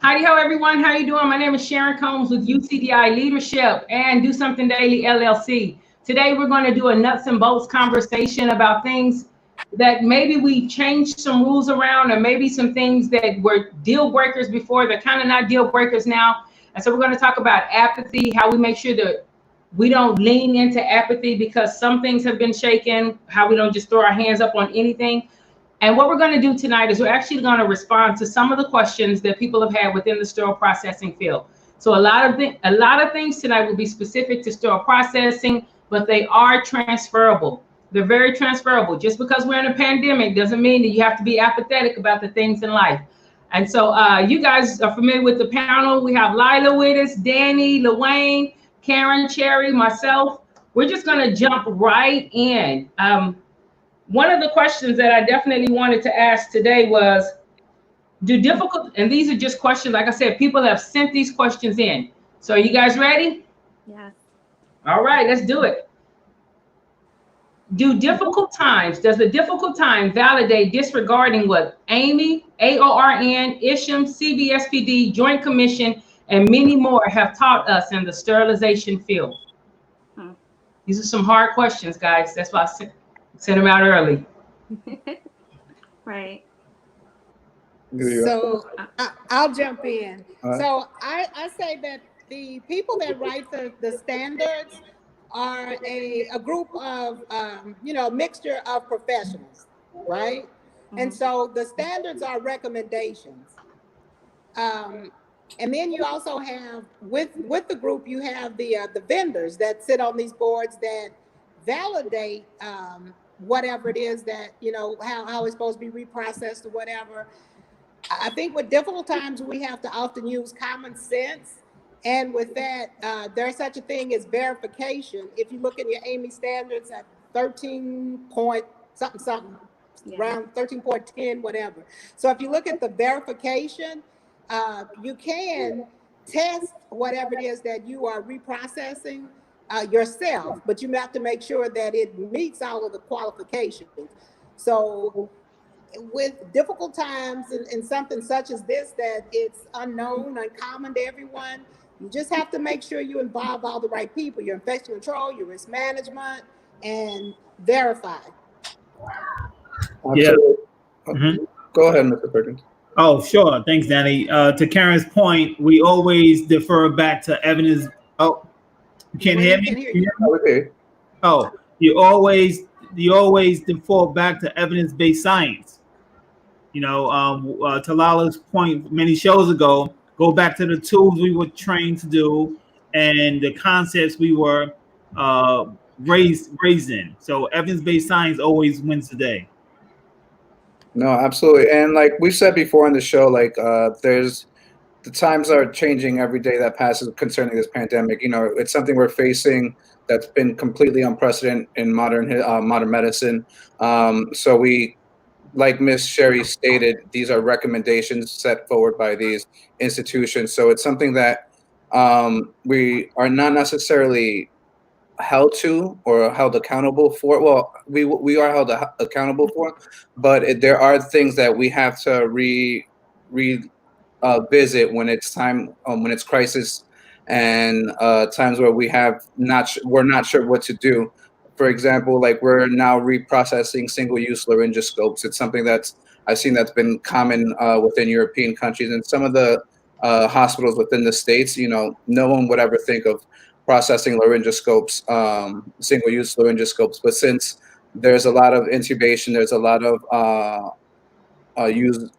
Howdy ho everyone, how you doing? My name is Sharon Combs with UCDI Leadership and Do Something Daily LLC. Today we're going to do a nuts and bolts conversation about things that maybe we changed some rules around, or maybe some things that were deal breakers before, they're kind of not deal breakers now. And so we're going to talk about apathy, how we make sure that we don't lean into apathy because some things have been shaken, how we don't just throw our hands up on anything. And what we're going to do tonight is we're actually going to respond to some of the questions that people have had within the sterile processing field. So a lot of things tonight will be specific to sterile processing, but they are transferable. They're very transferable. Just because we're in a pandemic doesn't mean that you have to be apathetic about the things in life. And so you guys are familiar with the panel. We have Lila with us, Danny, LaWayne, Karen, Cherry, myself. We're just going to jump right in. One of the questions that I definitely wanted to ask today was, and these are just questions, like I said, people have sent these questions in. So are you guys ready? Yeah. All right, let's do it. Does the difficult time validate disregarding what AAMI, AORN, ISHM, CBSPD, Joint Commission, and many more have taught us in the sterilization field? These are some hard questions, guys. That's why I sent them out early. Right. So I'll jump in. So I say that the people that write the standards are a group of, mixture of professionals, right? Mm-hmm. And so the standards are recommendations. And then you also have, with the group, you have the vendors that sit on these boards that validate whatever it is that, how it's supposed to be reprocessed or whatever. I think with difficult times, we have to often use common sense. And with that, there's such a thing as verification. If you look at your AAMI standards at 13 point something, yeah, around 13.10, whatever. So if you look at the verification, you can test whatever it is that you are reprocessing yourself, but you have to make sure that it meets all of the qualifications. So with difficult times and something such as this, that it's unknown, uncommon to everyone, you just have to make sure you involve all the right people, your infection control, your risk management, and verify. Yeah. Mm-hmm. Go ahead, Mr. Perkins. Oh, sure. Thanks, Danny. To Karen's point, we always defer back to evidence. Oh, you can't hear me? Okay. Oh, you always default back to evidence-based science. To Lala's point many shows ago, go back to the tools we were trained to do and the concepts we were raised in. So evidence-based science always wins the day. No, absolutely. And like we said before on the show, the times are changing every day that passes concerning this pandemic. It's something we're facing that's been completely unprecedented in modern medicine. So we, like Ms. Sherry stated, these are recommendations set forward by these institutions. So it's something that we are not necessarily held to or held accountable for. Well, we are held accountable for, but there are things that we have to visit when it's time, when it's crisis, and times where we're not sure what to do. For example, like we're now reprocessing single-use laryngoscopes. It's something I've seen that's been common within European countries, and some of the hospitals within the States. No one would ever think of processing laryngoscopes, single-use laryngoscopes. But since there's a lot of intubation, there's a lot of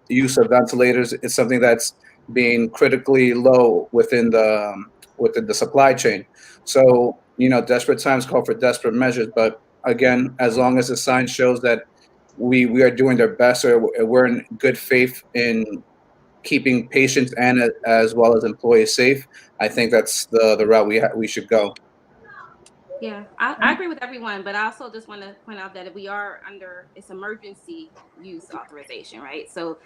use of ventilators, it's something that's being critically low within the supply chain. So, desperate times call for desperate measures. But again, as long as the science shows that we are doing their best, or we're in good faith in keeping patients and as well as employees safe, I think that's the route we should go. Yeah, I agree with everyone, but I also just want to point out that we are under it's emergency use authorization, right? So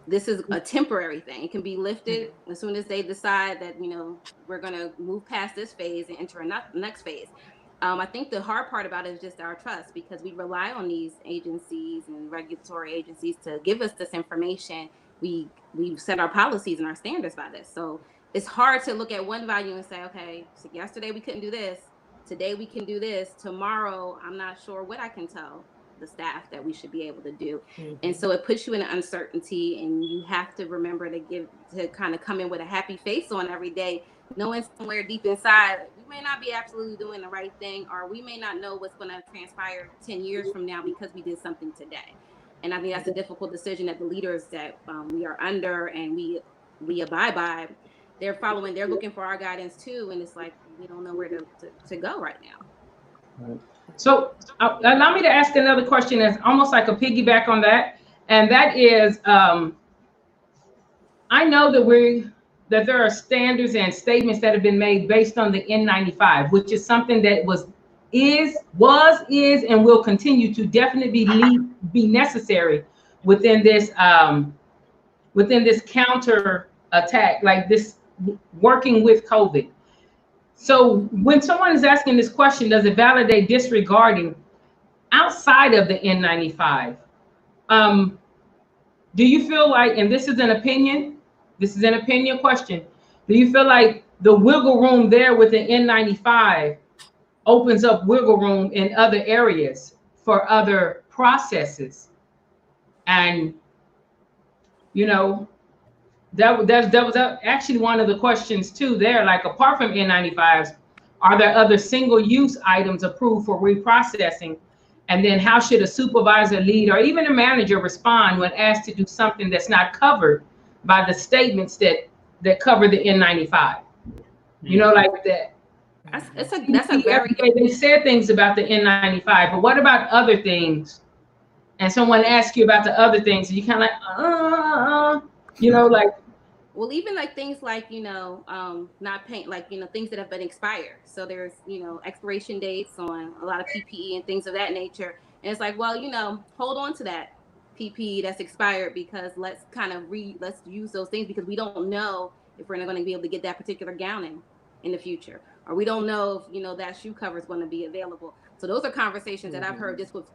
this is a temporary thing. It can be lifted as soon as they decide that, we're going to move past this phase and enter the next phase. I think the hard part about it is just our trust, because we rely on these agencies and regulatory agencies to give us this information we set our policies and our standards by this. So it's hard to look at one value and say, okay, so yesterday we couldn't do this, today we can do this, tomorrow I'm not sure what I can tell the staff that we should be able to do. And so it puts you in uncertainty, and you have to remember to kind of come in with a happy face on every day, knowing somewhere deep inside we may not be absolutely doing the right thing, or we may not know what's going to transpire 10 years from now because we did something today. And I think that's a difficult decision that the leaders that we are under and we abide by, they're looking for our guidance too, and it's like we don't know where to go right now. Right. So allow me to ask another question that's almost like a piggyback on that, and that is, I know that there are standards and statements that have been made based on the N95, which is something that is, and will continue to definitely be necessary within this counter attack, like this working with COVID. So when someone is asking this question, does it validate disregarding outside of the N95? Do you feel like, and this is an opinion question, do you feel like the wiggle room there with the N95 opens up wiggle room in other areas for other processes? And, that was actually one of the questions too there, like apart from N95s, are there other single-use items approved for reprocessing? And then how should a supervisor, lead, or even a manager respond when asked to do something that's not covered by the statements that cover the N95? Like that. That's a very they said things about the N95, but what about other things? And someone asks you about the other things, and you kind of like, well, even like things like, not paint, like, things that have been expired. So there's, expiration dates on a lot of PPE and things of that nature. And it's like, well, hold on to that PPE that's expired, because let's use those things, because we don't know if we're not going to be able to get that particular gown in the future, or we don't know if, that shoe cover is going to be available. So those are conversations that I've heard just with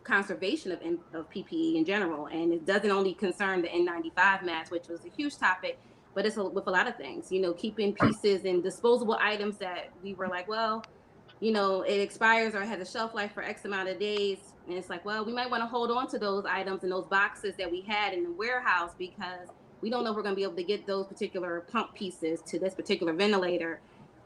conservation of PPE in general. And it doesn't only concern the N95 mask, which was a huge topic, but it's with a lot of things, keeping pieces and disposable items that we were like, well, it expires or has a shelf life for X amount of days. And it's like, well, we might want to hold on to those items and those boxes that we had in the warehouse, because we don't know if we're going to be able to get those particular pump pieces to this particular ventilator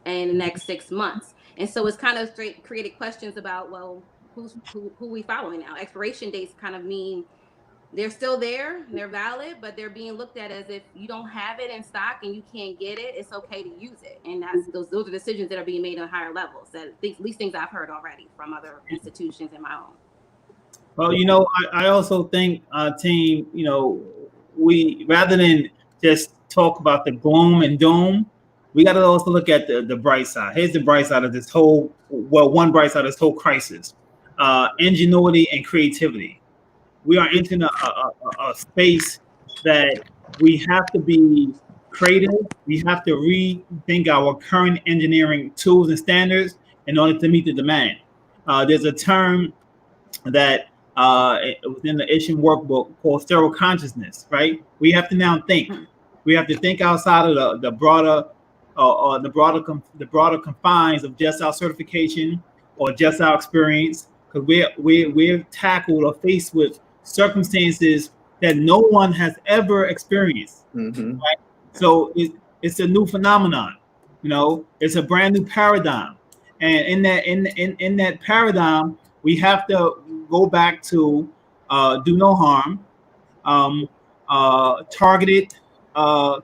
in the next 6 months. And so it's kind of created questions about, well, who we following now? Expiration dates kind of mean they're still there, they're valid, but they're being looked at as if you don't have it in stock and you can't get it, it's okay to use it. And those are decisions that are being made on higher levels. At least things I've heard already from other institutions in my own. Well, I also think, team, we, rather than just talk about the gloom and doom, we got to also look at the bright side. Here's the bright side of this one bright side of this whole crisis. Ingenuity and creativity. We are entering a space that we have to be creative. We have to rethink our current engineering tools and standards in order to meet the demand. There's a term that within the ISHM workbook called sterile consciousness, right? We have to now think. We have to think outside of the broader confines of just our certification or just our experience, because we're tackled or faced with circumstances that no one has ever experienced. Right? So it's a new phenomenon. It's a brand new paradigm, and in that paradigm, we have to go back to do no harm, targeted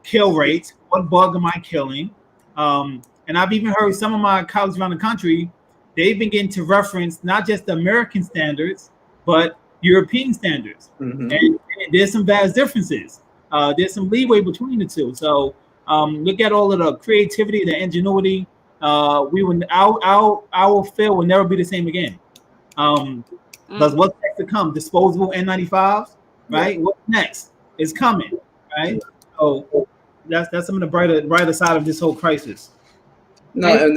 kill rates. What bug am I killing? And I've even heard some of my colleagues around the country, they've been getting to reference not just the American standards, but European standards. And there's some vast differences. There's some leeway between the two. So look at all of the creativity, the ingenuity. Our field will never be the same again. Because what's next to come? Disposable N95s, right? What's next? It's coming, right? So that's some of the brighter side of this whole crisis. No,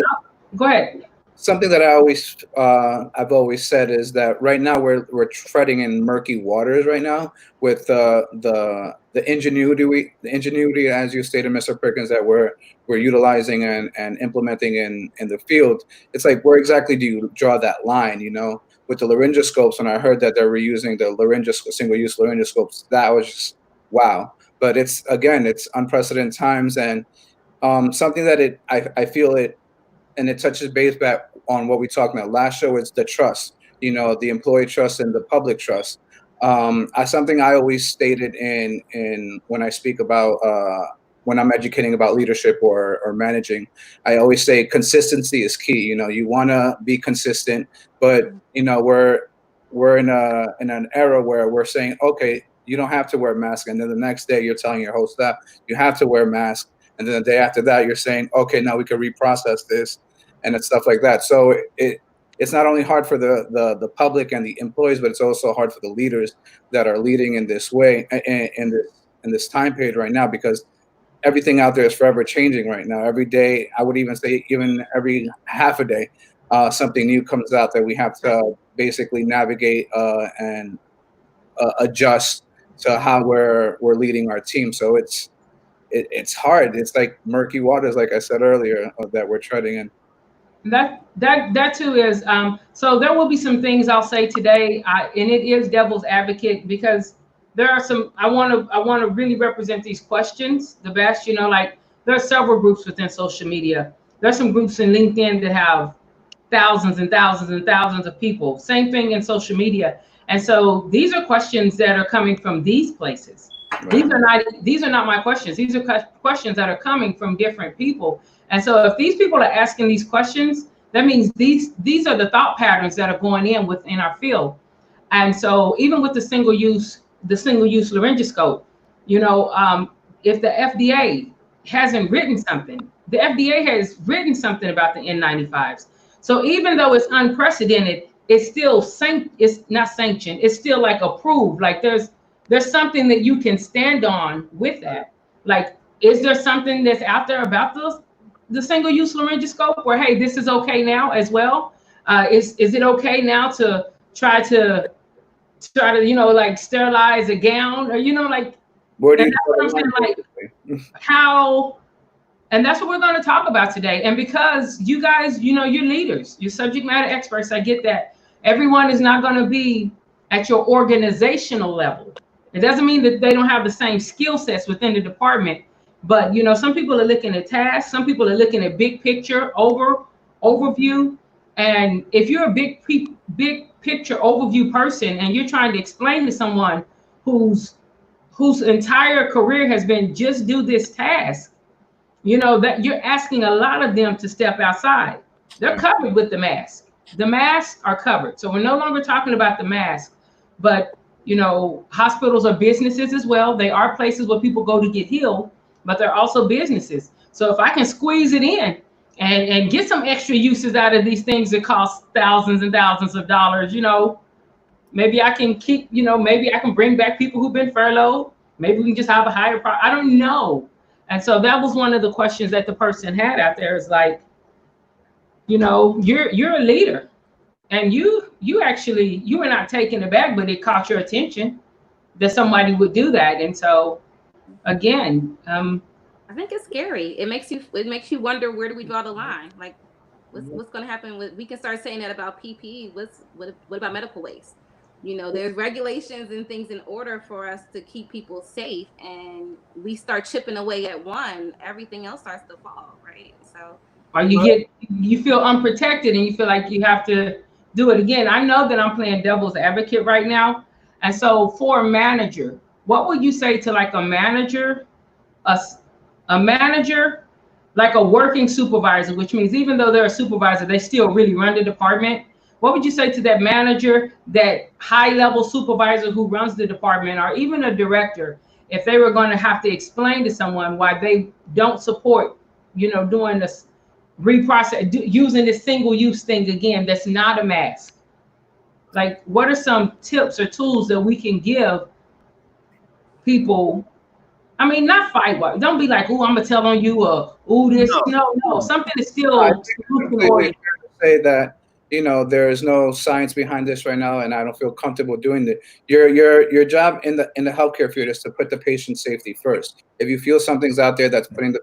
go ahead. something that I've always said is that right now we're treading in murky waters right now with the ingenuity, as you stated, Mr. Perkins, that we're utilizing and implementing in the field. It's like, where exactly do you draw that line? You know, with the laryngoscopes, when I heard that they were using the single-use laryngoscopes, that was just wow. But it's unprecedented times, and something that I feel it. And it touches base back on what we talked about last show. It's the trust, you know, the employee trust and the public trust. Something I always stated in when I speak about when I'm educating about leadership or managing, I always say consistency is key. You know, you want to be consistent, but you know, we're in an era where we're saying, okay, you don't have to wear a mask, and then the next day you're telling your whole staff you have to wear a mask, and then the day after that you're saying, okay, now we can reprocess this. And it's stuff like that. So it's not only hard for the public and the employees, but it's also hard for the leaders that are leading in this way in this time period right now, because everything out there is forever changing right now. Every day, I would even say even every half a day, something new comes out that we have to basically navigate and adjust to how we're leading our team. So it's hard. It's like murky waters, like I said earlier, that we're treading in. That too is so there will be some things I'll say today, and it is devil's advocate, because there are some I want to really represent these questions the best. You know, like there are several groups within social media. There's some groups in LinkedIn that have thousands and thousands and thousands of people. Same thing in social media. And so these are questions that are coming from these places. Right. These are not my questions. These are questions that are coming from different people. And so if these people are asking these questions, that means these are the thought patterns that are going in within our field. And so even with the single use laryngoscope, you know, if the FDA hasn't written something, the FDA has written something about the N95s. So even though it's unprecedented, it's still it's not sanctioned. It's still like approved. Like there's something that you can stand on with that. Like, is there something that's out there about the single-use laryngoscope where, hey, this is okay now as well? Is it okay now to try to you know, like sterilize a gown, or you know, like, and that's what I'm saying, like how, and that's what we're going to talk about today. And because you guys, you know, you're leaders, you're subject matter experts, I get that. Everyone is not going to be at your organizational level. It doesn't mean that they don't have the same skill sets within the department. But, you know, some people are looking at tasks. Some people are looking at big picture overview. And if you're a big picture overview person and you're trying to explain to someone whose entire career has been just do this task, you know, that you're asking a lot of them to step outside. They're covered with the mask. The masks are covered. So we're no longer talking about the mask, but, you know, hospitals are businesses as well. They are places where people go to get healed, but they're also businesses. So if I can squeeze it in and get some extra uses out of these things that cost thousands and thousands of dollars, you know, maybe I can keep, you know, maybe I can bring back people who've been furloughed. Maybe we can just have a higher price. I don't know. And so that was one of the questions that the person had out there, is like, you know, you're a leader, and you were not taken aback, but it caught your attention that somebody would do that. And so again, I think it's scary. It makes you wonder, where do we draw the line? Like, what's going to happen with, we can start saying that about PPE. What about medical waste? You know, there's regulations and things in order for us to keep people safe, and we start chipping away at one, everything else starts to fall, right? So, or you feel unprotected and you feel like you have to do it again. I know that I'm playing devil's advocate right now. And so for a manager, what would you say to like a manager, like a working supervisor, which means even though they're a supervisor, they still really run the department? What would you say to that manager, that high level supervisor who runs the department, or even a director, if they were going to have to explain to someone why they don't support, you know, doing this using this single use thing again, that's not a mask? Like, what are some tips or tools that we can give people? I mean, not fight. Don't be like, oh, I'm gonna tell on you, or oh, this. No. Something is still. say that, you know, there is no science behind this right now, and I don't feel comfortable doing it. Your job in the healthcare field is to put the patient safety first. If you feel something's out there that's putting the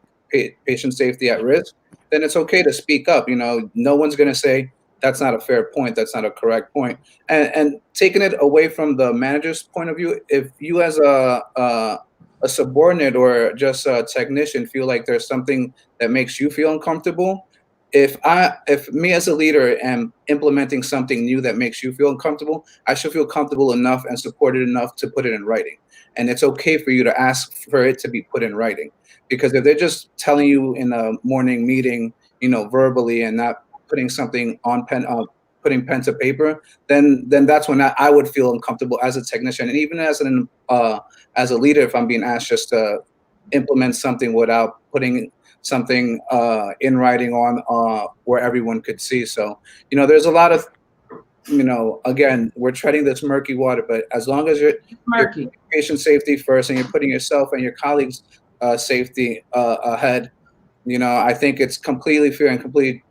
patient safety at risk, then it's okay to speak up. You know, no one's going to say that's not a fair point, that's not a correct point. And taking it away from the manager's point of view, if you as a subordinate or just a technician feel like there's something that makes you feel uncomfortable, if me as a leader am implementing something new that makes you feel uncomfortable, I should feel comfortable enough and supported enough to put it in writing. And it's okay for you to ask for it to be put in writing, because if they're just telling you in a morning meeting, you know, verbally, and not putting something on putting pen to paper, then that's when I would feel uncomfortable as a technician, and even as a leader, if I'm being asked just to implement something without putting something in writing on where everyone could see. So, you know, there's a lot of, you know, again, we're treading this murky water, but as long as you're patient safety first and you're putting yourself and your colleagues' safety ahead, you know, I think it's completely fair and completely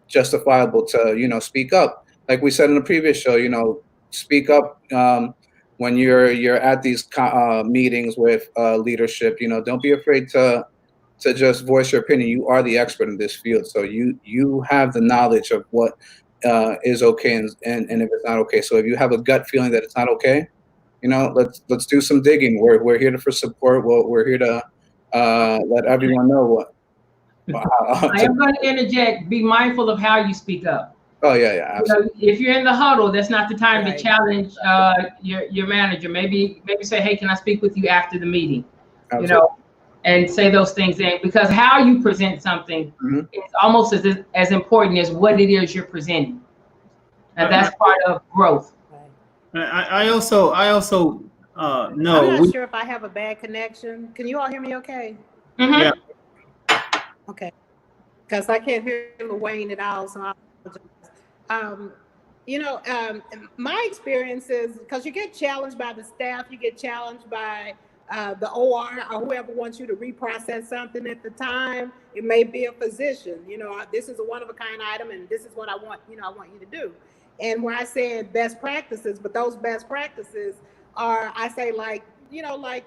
justifiable to, you know, speak up. Like we said in the previous show, you know, speak up when you're at these meetings with leadership. You know, don't be afraid to just voice your opinion. You are the expert in this field, so you have the knowledge of what is okay and if it's not okay. So if you have a gut feeling that it's not okay, you know, let's do some digging. We're here for support. We're here to let everyone know what. I am going to interject. Be mindful of how you speak up. Oh yeah, absolutely. You know, if you're in the huddle, that's not the time Right. to challenge your manager. Maybe say, hey, can I speak with you after the meeting? Absolutely. You know, and say those things in, because how you present something is almost as important as what it is you're presenting, and that's part of growth. I also know. I'm not sure if I have a bad connection. Can you all hear me okay? Mm-hmm. Yeah. Okay. Because I can't hear Wayne at all, so I apologize. You know, my experience is, because you get challenged by the staff, you get challenged by the OR or whoever wants you to reprocess something at the time. It may be a physician, you know, this is a one-of-a-kind item and this is what I want, you know, I want you to do. And where I said best practices, but those best practices are, I say, like, you know, like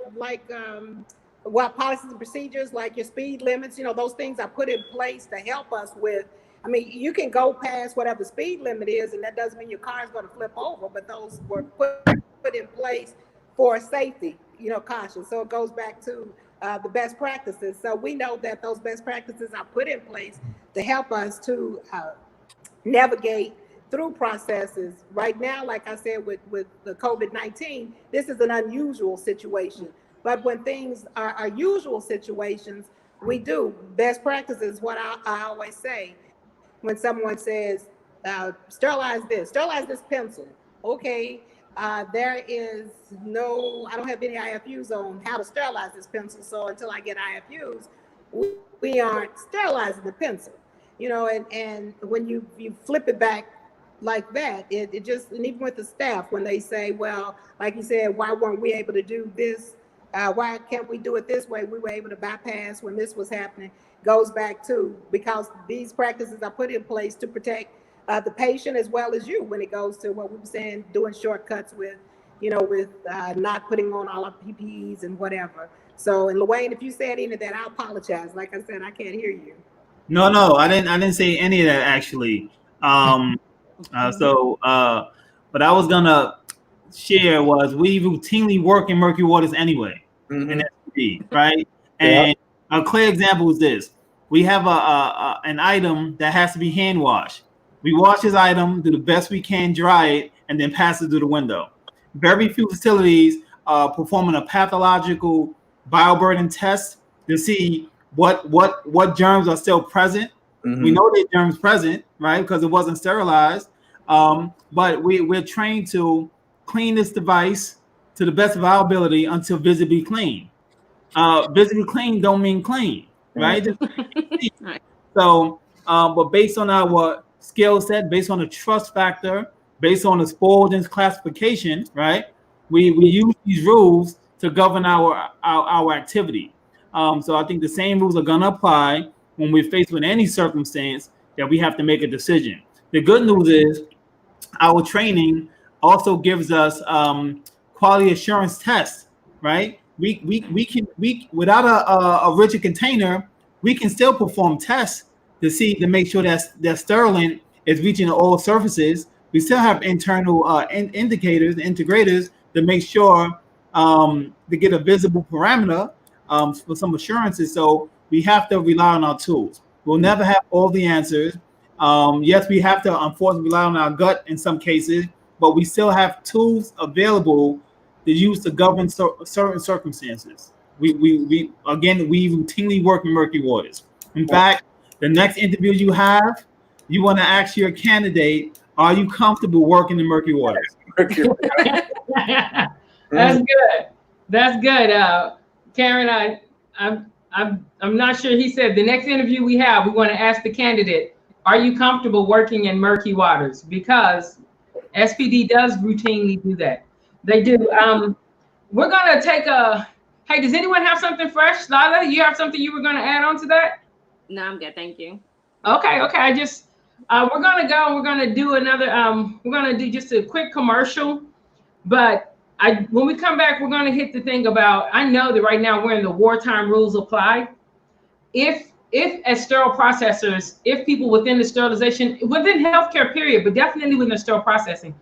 what policies and procedures, like your speed limits, you know, those things are put in place to help us with. I mean, you can go past whatever speed limit is, and that doesn't mean your car is going to flip over, but those were put in place for safety, you know, caution. So it goes back to the best practices. So we know that those best practices are put in place to help us to navigate through processes. Right now, like I said, with the COVID-19, this is an unusual situation. But when things are usual situations, we do. Best practices, what I always say, when someone says, sterilize this pencil. Okay, there is no, I don't have any IFUs on how to sterilize this pencil. So until I get IFUs, we aren't sterilizing the pencil. You know, and when you flip it back like that, it just, and even with the staff, when they say, well, like you said, why weren't we able to do this? Why can't we do it this way? We were able to bypass when this was happening. Goes back to, because these practices are put in place to protect the patient as well as you, when it goes to what we were saying, doing shortcuts with, you know, with not putting on all our PPEs and whatever. So, and Luane, if you said any of that, I apologize. Like I said, I can't hear you. No, I didn't say any of that actually. What I was gonna share was we routinely work in murky waters anyway, in SPD, right? And a clear example is this: we have an item that has to be hand washed. We wash this item, do the best we can, dry it, and then pass it through the window. Very few facilities are performing a pathological bioburden test to see what germs are still present. We know that germs present, right? Because it wasn't sterilized. But we're trained to clean this device to the best of our ability until visibly clean. Visibly clean don't mean clean, right? Right. So, but based on our skill set, based on the trust factor, based on the spoilage classification, right? We use these rules to govern our activity. So I think the same rules are going to apply when we're faced with any circumstance that we have to make a decision. The good news is our training also gives us quality assurance tests, right? We can without a rigid container, we can still perform tests to make sure that sterilant is reaching all surfaces. We still have internal indicators, integrators to make sure to get a visible parameter for some assurances. So we have to rely on our tools. We'll never have all the answers. Yes, we have to unfortunately rely on our gut in some cases, but we still have tools available to use to govern certain circumstances. We routinely work in murky waters. In fact, the next interview you have, you want to ask your candidate, are you comfortable working in murky waters? That's good. That's good. Karen, I'm not sure. He said the next interview we have, we want to ask the candidate, are you comfortable working in murky waters? Because SPD does routinely do that. They do. We're going to take hey, does anyone have something fresh? Lala, you have something you were going to add on to that? No, I'm good. Thank you. Okay. I just, we're going to go, we're going to do another, we're going to do just a quick commercial, but when we come back, we're going to hit the thing about, I know that right now we're in the wartime rules apply. If as sterile processors, if people within the sterilization, within healthcare period, but definitely within the sterile processing,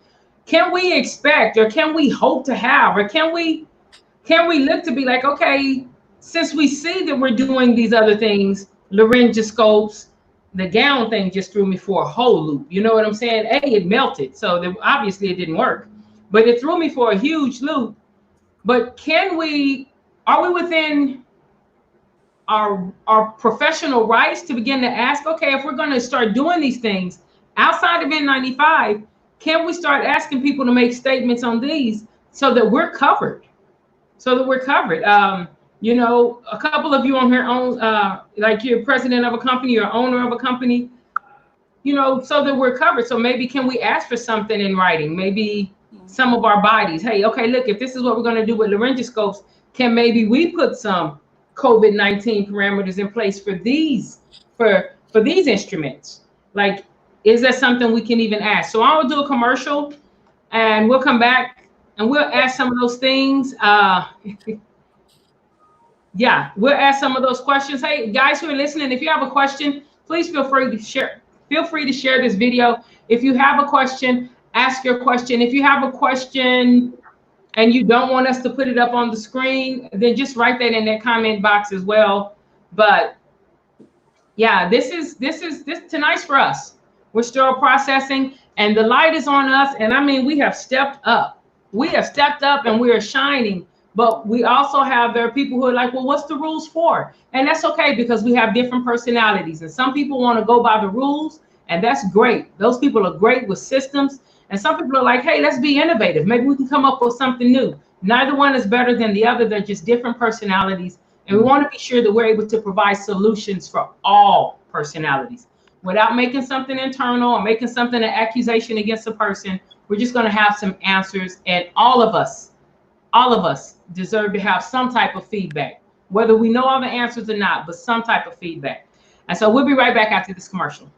can we expect, or can we hope to have, or can we look to be like, okay, since we see that we're doing these other things, laryngoscopes, the gown thing just threw me for a whole loop. You know what I'm saying? It melted. So obviously it didn't work, but it threw me for a huge loop. But are we within our professional rights to begin to ask, okay, if we're going to start doing these things outside of N95, can we start asking people to make statements on these so that we're covered? You know, a couple of you on here own, like you're president of a company or owner of a company, you know, so that we're covered. So maybe can we ask for something in writing? Maybe some of our bodies, hey, okay, look, if this is what we're going to do with laryngoscopes, can maybe we put some COVID-19 parameters in place for these instruments? Like, is that something we can even ask? So I will do a commercial and we'll come back and we'll ask some of those things. Yeah, we'll ask some of those questions. Hey, guys who are listening, if you have a question, please feel free to share. Feel free to share this video. If you have a question, ask your question. If you have a question and you don't want us to put it up on the screen, then just write that in that comment box as well. But yeah, this tonight's for us. We're sterile processing and the light is on us. And I mean, we have stepped up. We have stepped up and we are shining. But we also there are people who are like, well, what's the rules for? And that's okay, because we have different personalities. And some people want to go by the rules, and that's great. Those people are great with systems. And some people are like, hey, let's be innovative. Maybe we can come up with something new. Neither one is better than the other. They're just different personalities. And we want to be sure that we're able to provide solutions for all personalities without making something internal or making something an accusation against a person. We're just going to have some answers, and all of us deserve to have some type of feedback, whether we know all the answers or not, but some type of feedback. And so we'll be right back after this commercial.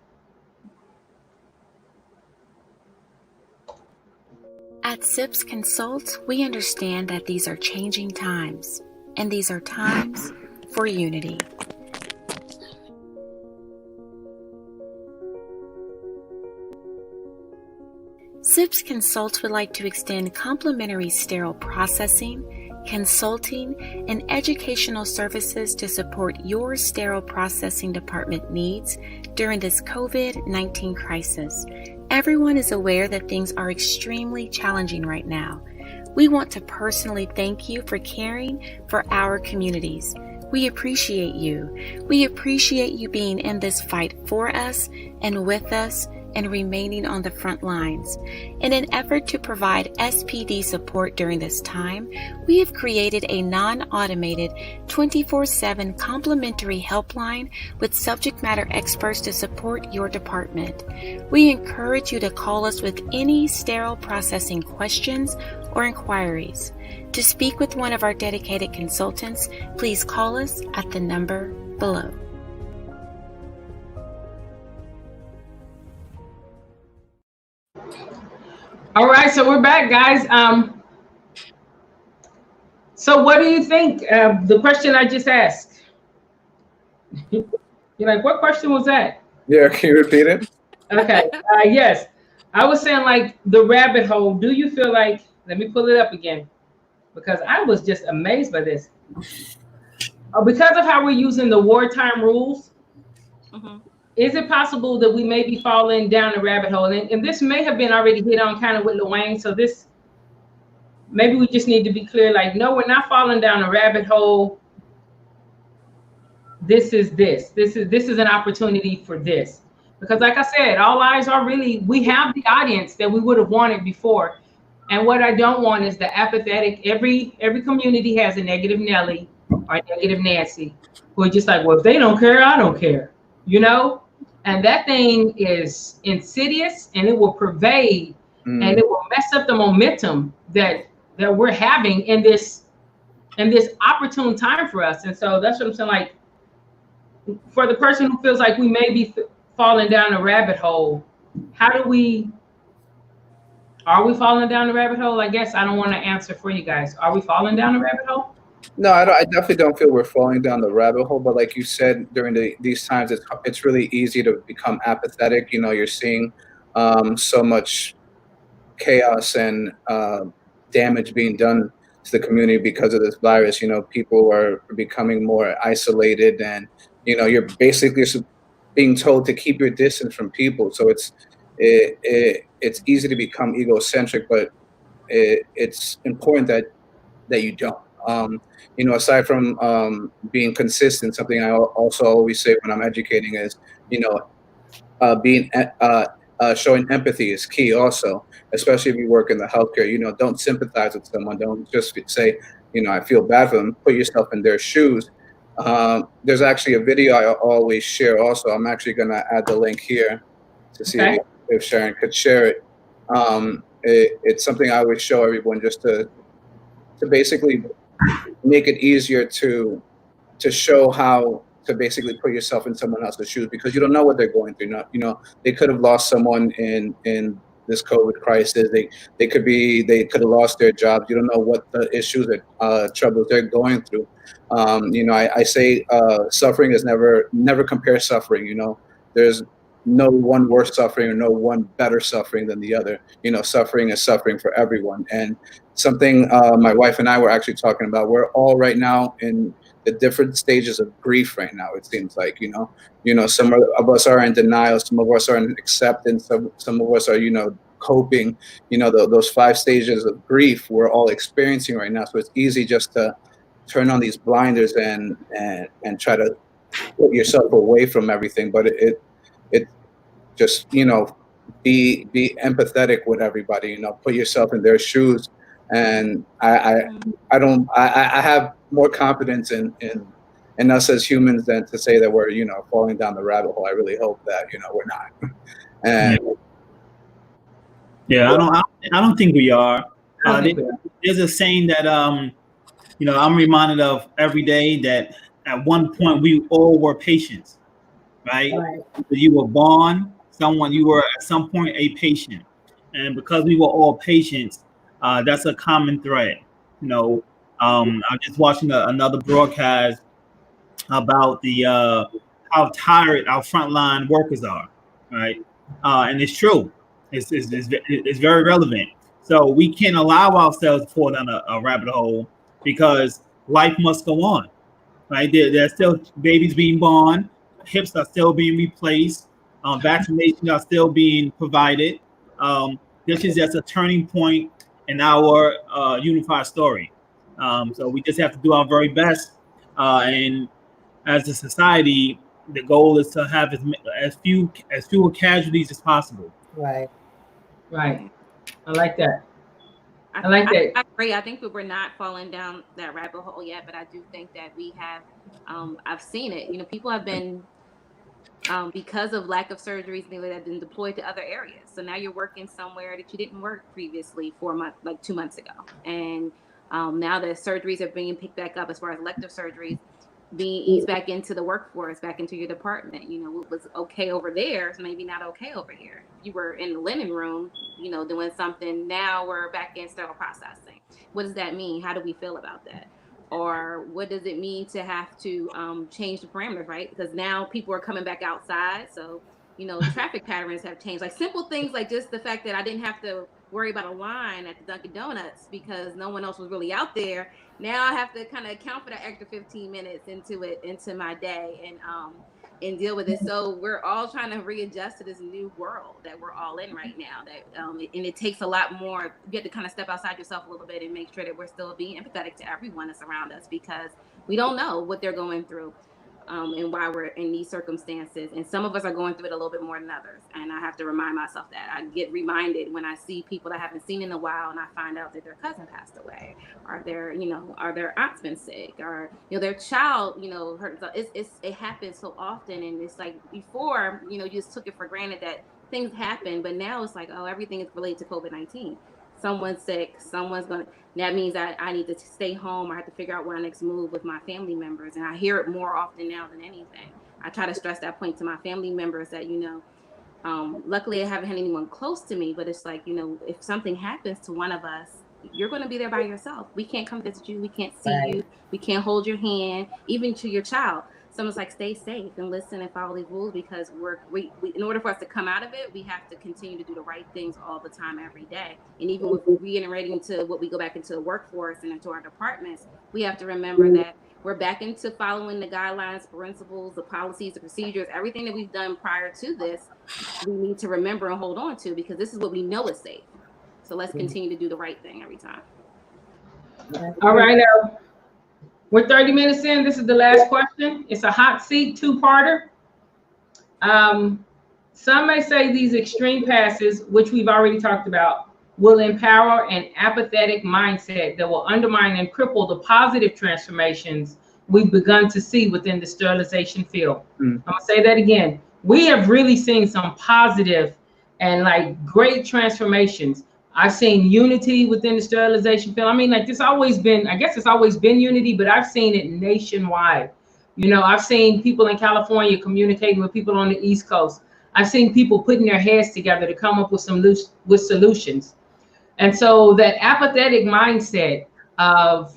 At SIPS Consult, we understand that these are changing times, and these are times for unity. SIPS Consult would like to extend complimentary sterile processing, consulting, and educational services to support your sterile processing department needs during this COVID-19 crisis. Everyone is aware that things are extremely challenging right now. We want to personally thank you for caring for our communities. We appreciate you. We appreciate you being in this fight for us and with us, and remaining on the front lines. In an effort to provide SPD support during this time, we have created a non-automated 24/7 complimentary helpline with subject matter experts to support your department. We encourage you to call us with any sterile processing questions or inquiries. To speak with one of our dedicated consultants, please call us at the number below. All right, so we're back, guys. So what do you think? The question I just asked. You're like, what question was that? Yeah, can you repeat it? Okay. Yes, I was saying like the rabbit hole. Do you feel like? Let me pull it up again because I was just amazed by this. Because of how we're using the wartime rules, is it possible that we may be falling down the rabbit hole? And this may have been already hit on kind of with Luane. So this, maybe we just need to be clear, like, no, we're not falling down a rabbit hole. This is an opportunity for this. Because like I said, all eyes are really, we have the audience that we would have wanted before. And what I don't want is the apathetic, every community has a negative Nelly or a negative Nancy who are just like, well, if they don't care, I don't care, you know? And that thing is insidious and it will pervade and it will mess up the momentum that we're having in this opportune time for us. And so that's what I'm saying, like, for the person who feels like we may be falling down a rabbit hole, are we falling down the rabbit hole? I guess I don't want to answer for you guys. Are we falling down the rabbit hole? No, I definitely don't feel we're falling down the rabbit hole. But like you said, during these times, it's really easy to become apathetic. You know, you're seeing so much chaos and damage being done to the community because of this virus. You know, people are becoming more isolated, and you know, you're basically being told to keep your distance from people. So it's easy to become egocentric, but it's important that you don't. You know, aside from being consistent, something I also always say when I'm educating is, you know, showing empathy is key also, especially if you work in the healthcare. You know, don't sympathize with someone. Don't just say, you know, I feel bad for them. Put yourself in their shoes. There's actually a video I always share also. I'm actually going to add the link here to see if Sharon could share it. It's something I always show everyone just to basically make it easier to show how to basically put yourself in someone else's shoes, because you don't know what they're going through. You know, they could have lost someone in this COVID crisis. They could have lost their jobs. You don't know what the issues or troubles they're going through. You know, I say suffering is never compare suffering. You know, there's no one worse suffering or no one better suffering than the other. You know, suffering is suffering for everyone. And something my wife and I were actually talking about, we're all right now in the different stages of grief right now. It seems like, you know, some of us are in denial, some of us are in acceptance, some of us are, you know, coping. You know, those 5 stages of grief we're all experiencing right now. So it's easy just to turn on these blinders and try to put yourself away from everything. But it just, you know, be empathetic with everybody. You know, put yourself in their shoes. And I have more confidence in us as humans than to say that we're, you know, falling down the rabbit hole. I really hope that, you know, we're not. And yeah, I don't think we are. There's a saying that you know, I'm reminded of every day that at one point we all were patients, right? You were born someone, you were at some point a patient, and because we were all patients, that's a common thread. You know, I'm just watching another broadcast about the how tired our frontline workers are, right? And it's true. It's very relevant. So we can't allow ourselves to fall down a rabbit hole, because life must go on, right? There's still babies being born, hips are still being replaced, vaccinations are still being provided. This is just a turning point in our unified story. So we just have to do our very best. And as a society, the goal is to have as few casualties as possible. Right. I like that. I agree. I think we're not falling down that rabbit hole yet, but I do think that we have. I've seen it. You know, people have been because of lack of surgeries, they have been deployed to other areas. So now you're working somewhere that you didn't work previously 2 months ago, and now that surgeries are being picked back up as far as elective surgeries, ease back into the workforce, back into your department. You know, what was okay over there is maybe not okay over here. You were in the linen room, you know, doing something. Now we're back in sterile processing. What does that mean? How do we feel about that? Or what does it mean to have to change the parameters, right? Because now people are coming back outside. So, you know, traffic patterns have changed. Like simple things like just the fact that I didn't have to worry about a line at the Dunkin' Donuts because no one else was really out there. Now I have to kind of account for that extra 15 minutes into my day and deal with it. So we're all trying to readjust to this new world that we're all in right now. That and it takes a lot more. You have to kind of step outside yourself a little bit and make sure that we're still being empathetic to everyone that's around us, because we don't know what they're going through. And why we're in these circumstances. And some of us are going through it a little bit more than others. And I have to remind myself that. I get reminded when I see people that I haven't seen in a while and I find out that their cousin passed away, or their aunt's been sick, or, you know, their child, you know, hurt. It happens so often. And it's like before, you know, you just took it for granted that things happen, but now it's like, oh, everything is related to COVID-19. Someone's sick, that means I need to stay home, or I have to figure out what next move with my family members. And I hear it more often now than anything. I try to stress that point to my family members that, you know, luckily I haven't had anyone close to me, but it's like, you know, if something happens to one of us, you're going to be there by yourself. We can't come visit you. We can't see you. We can't hold your hand, even to your child. Someone's like, stay safe and listen and follow these rules, because we in order for us to come out of it, we have to continue to do the right things all the time, every day. And even with reiterating to what we go back into the workforce and into our departments, we have to remember that we're back into following the guidelines, principles, the policies, the procedures, everything that we've done prior to this, we need to remember and hold on to, because this is what we know is safe. So let's continue to do the right thing every time. All right, we're 30 minutes in. This is the last question. It's a hot seat two-parter. Some may say these extreme passes, which we've already talked about, will empower an apathetic mindset that will undermine and cripple the positive transformations we've begun to see within the sterilization field. I'm gonna say that again. We have really seen some positive and like great transformations. I've seen unity within the sterilization field. I mean, like this always been, I guess it's always been unity, but I've seen it nationwide. You know, I've seen people in California communicating with people on the East Coast. I've seen people putting their heads together to come up with solutions. And so that apathetic mindset of,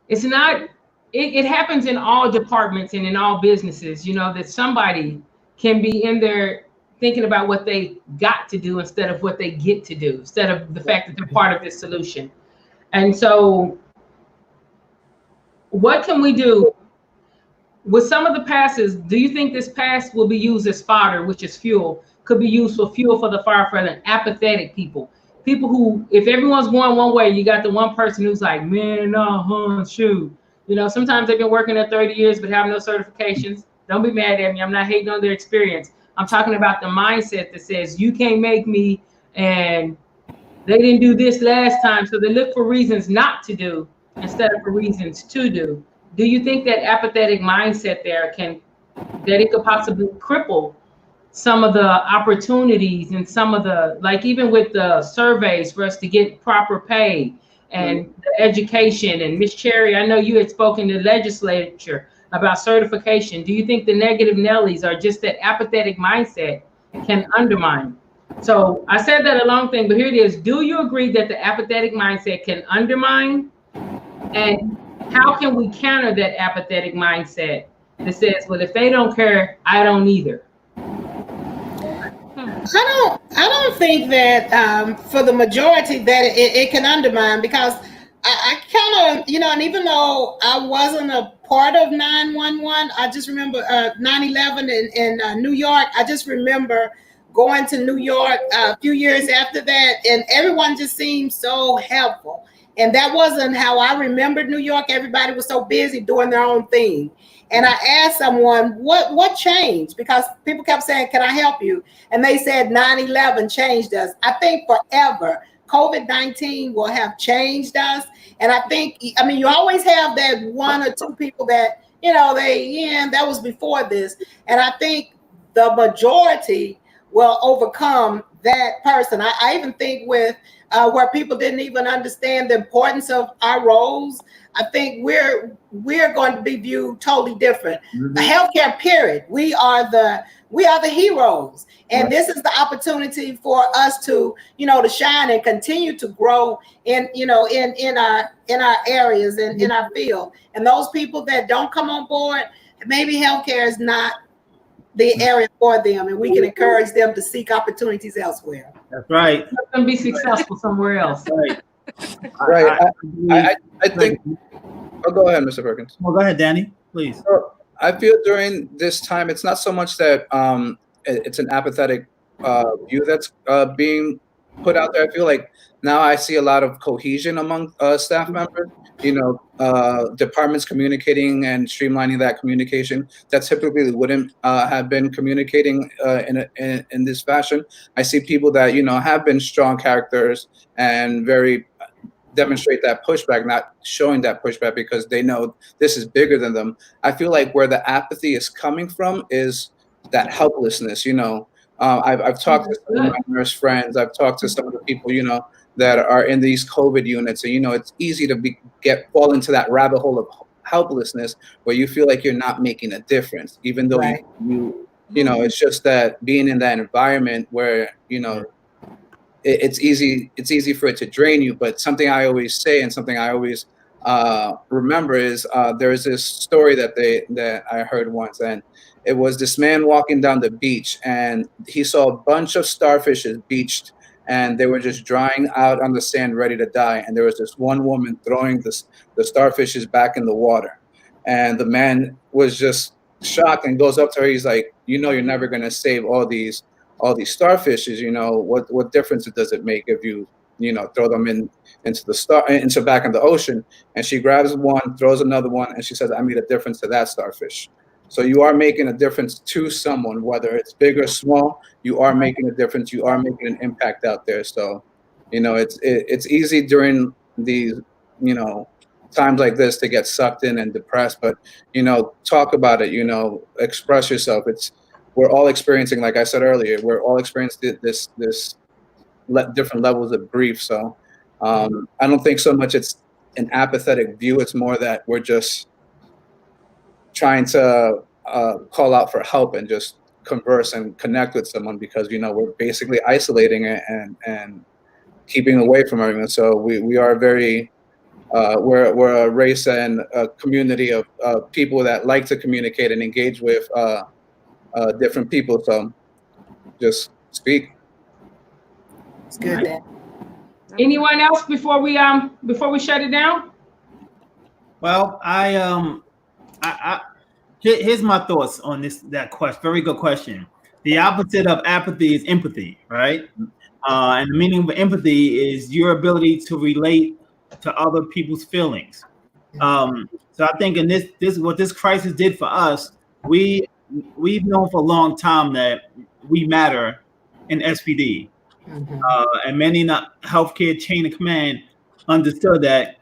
it's not, it happens in all departments and in all businesses, you know, that somebody can be in there thinking about what they got to do instead of what they get to do, instead of the fact that they're part of this solution. And so what can we do with some of the passes? Do you think this pass will be used as fodder, which is fuel, could be used for fuel for the firefighter? Apathetic people who, if everyone's going one way, you got the one person who's like, man, shoot. You know, sometimes they've been working there 30 years, but have no certifications. Don't be mad at me. I'm not hating on their experience. I'm talking about the mindset that says you can't make me, and they didn't do this last time. So they look for reasons not to do instead of for reasons to do. Do you think that apathetic mindset there that it could possibly cripple some of the opportunities and some of the, like even with the surveys for us to get proper pay and the education? And Ms. Cherry, I know you had spoken to the legislature about certification. Do you think the negative Nellies are just that apathetic mindset can undermine? So I said that a long thing, but here it is. Do you agree that the apathetic mindset can undermine? And how can we counter that apathetic mindset that says, well, if they don't care, I don't either? I don't think that for the majority that it can undermine, because I kind of, you know, and even though I wasn't a part of 911, I just remember 9/11 in New York. I just remember going to New York a few years after that, and everyone just seemed so helpful. And that wasn't how I remembered New York. Everybody was so busy doing their own thing. And I asked someone, what changed? Because people kept saying, can I help you? And they said 9/11 changed us. I think forever, COVID-19 will have changed us. And I think, I mean, you always have that one or two people that, you know, that was before this. And I think the majority will overcome that person. I even think with where people didn't even understand the importance of our roles, I think we're going to be viewed totally different. Mm-hmm. The healthcare period, we are the heroes, and this is the opportunity for us to, to shine and continue to grow in our areas and in our field. And those people that don't come on board, maybe healthcare is not the area for them, and we can encourage them to seek opportunities elsewhere. That's right. Let them be successful somewhere else. Right. Right. I think. Oh, go ahead, Mr. Perkins. Well, go ahead, Danny, please. So I feel during this time, it's not so much that it's an apathetic view that's being put out there. I feel like now I see a lot of cohesion among staff members. Departments communicating and streamlining that communication that typically wouldn't have been communicating in this fashion. I see people that have been strong characters and very demonstrate that pushback, not showing that pushback because they know this is bigger than them. I feel like where the apathy is coming from is that helplessness. I've talked to some of my nurse friends. I've talked to some of the people, that are in these COVID units, and it's easy to fall into that rabbit hole of helplessness where you feel like you're not making a difference, even though right. it's just that being in that environment where it's easy for it to drain you. But something I always say and something I always remember is there's this story that I heard once, and it was this man walking down the beach, and he saw a bunch of starfishes beached, and they were just drying out on the sand, ready to die. And there was this one woman throwing the starfishes back in the water, and the man was just shocked and goes up to her. He's like, you're never going to save all these starfishes. What difference does it make if you throw them into back in the ocean? And she grabs one, throws another one, and she says, I made a difference to that starfish. So you are making a difference to someone, whether it's big or small. You are making a difference. You are making an impact out there. So, it's easy during these, times like this to get sucked in and depressed. But talk about it. Express yourself. We're all experiencing, like I said earlier, we're all experiencing this different levels of grief. So I don't think so much it's an apathetic view. It's more that we're just trying to call out for help and just converse and connect with someone, because we're basically isolating it and keeping away from everyone. So we are very we're a race and a community of people that like to communicate and engage with different people. So just speak. It's good. Right. Anyone else before we shut it down? Well, here's my thoughts on that question. Very good question. The opposite of apathy is empathy, right? And the meaning of empathy is your ability to relate to other people's feelings. So I think in this what this crisis did for us, we've known for a long time that we matter in SPD. Mm-hmm. And many in the healthcare chain of command understood that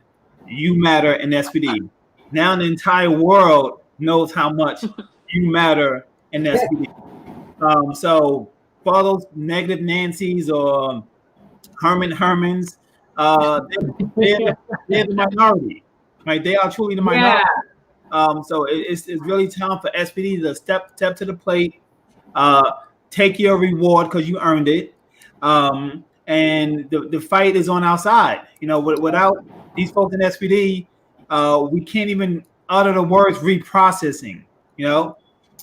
you matter in SPD. Now the entire world knows how much you matter in SPD. So for all those negative Nancys or Hermans, they're the minority, right? They are truly the minority. Yeah. So it's really time for SPD to step to the plate, take your reward because you earned it, and the fight is on our side. Without these folks in SPD, we can't even utter the words reprocessing.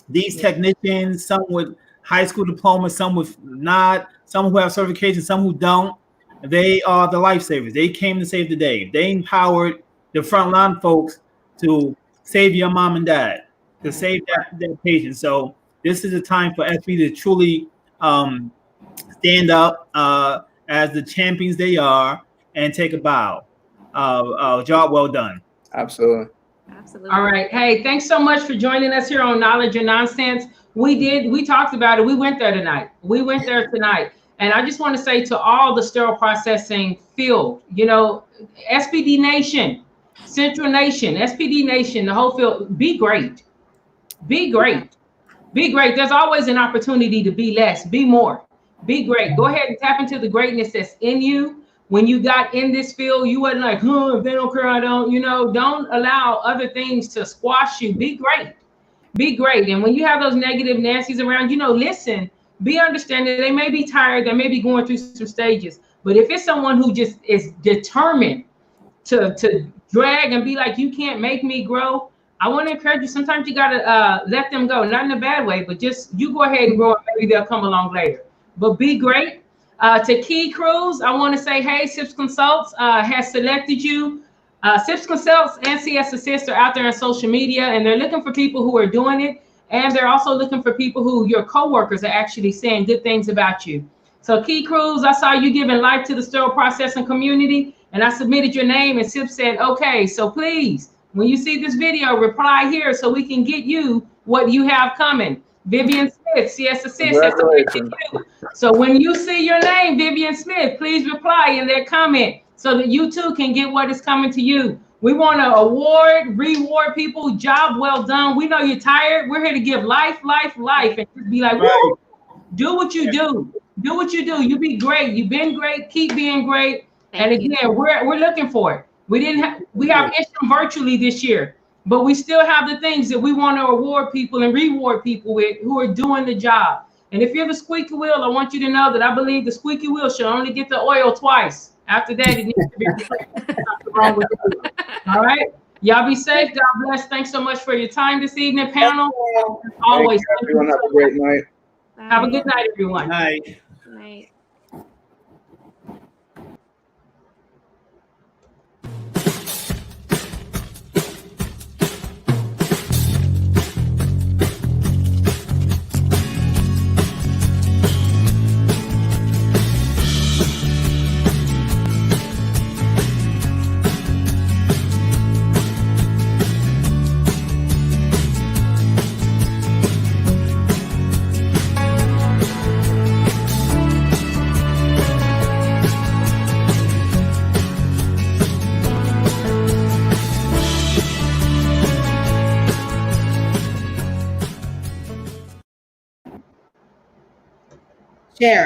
These technicians, some with high school diplomas, some with not, some who have certifications, some who don't. They are the lifesavers. They came to save the day. They empowered the frontline folks to save your mom and dad, to save that patient. So this is a time for SPD to truly stand up as the champions they are and take a bow. Job well done. Absolutely. All right. Hey, thanks so much for joining us here on Knowledge and Nonsense. We talked about it. We went there tonight. And I just want to say to all the sterile processing field, SPD Nation, Central Nation, SPD Nation, the whole field, be great. Be great. Be great. There's always an opportunity to be less, be more, be great. Go ahead and tap into the greatness that's in you. When you got in this field, you wasn't like, if they don't care, I don't, don't allow other things to squash you. Be great. Be great. And when you have those negative Nancy's around, listen, be understanding. They may be tired. They may be going through some stages. But if it's someone who just is determined to drag and be like, you can't make me grow, I want to encourage you. Sometimes you got to let them go, not in a bad way, but just you go ahead and grow and maybe they'll come along later. But be great. To Key Cruz, I want to say, hey, SIPS Consults has selected you. SIPS Consults and CS Assist are out there on social media, and they're looking for people who are doing it. And they're also looking for people who your coworkers are actually saying good things about you. So Key Cruz, I saw you giving life to the sterile processing community, and I submitted your name, and SIPS said, okay, so please, when you see this video, reply here so we can get you what you have coming. Vivian Smith, CS Assist. So when you see your name, Vivian Smith, please reply in that comment so that you too can get what is coming to you. We want to reward people. Job well done. We know you're tired. We're here to give life, and just be like, woo, do what you do. Do what you do. You be great. You've been great. Keep being great. And again, we're looking for it. We have ISHM virtually this year, but we still have the things that we want to award people and reward people with who are doing the job. And if you're the squeaky wheel, I want you to know that I believe the squeaky wheel should only get the oil twice. After that, it needs to be wrong with you. All right. Y'all be safe. God bless. Thanks so much for your time this evening, panel. Always. Everyone have a great night. Have a good night, everyone. Night. Night.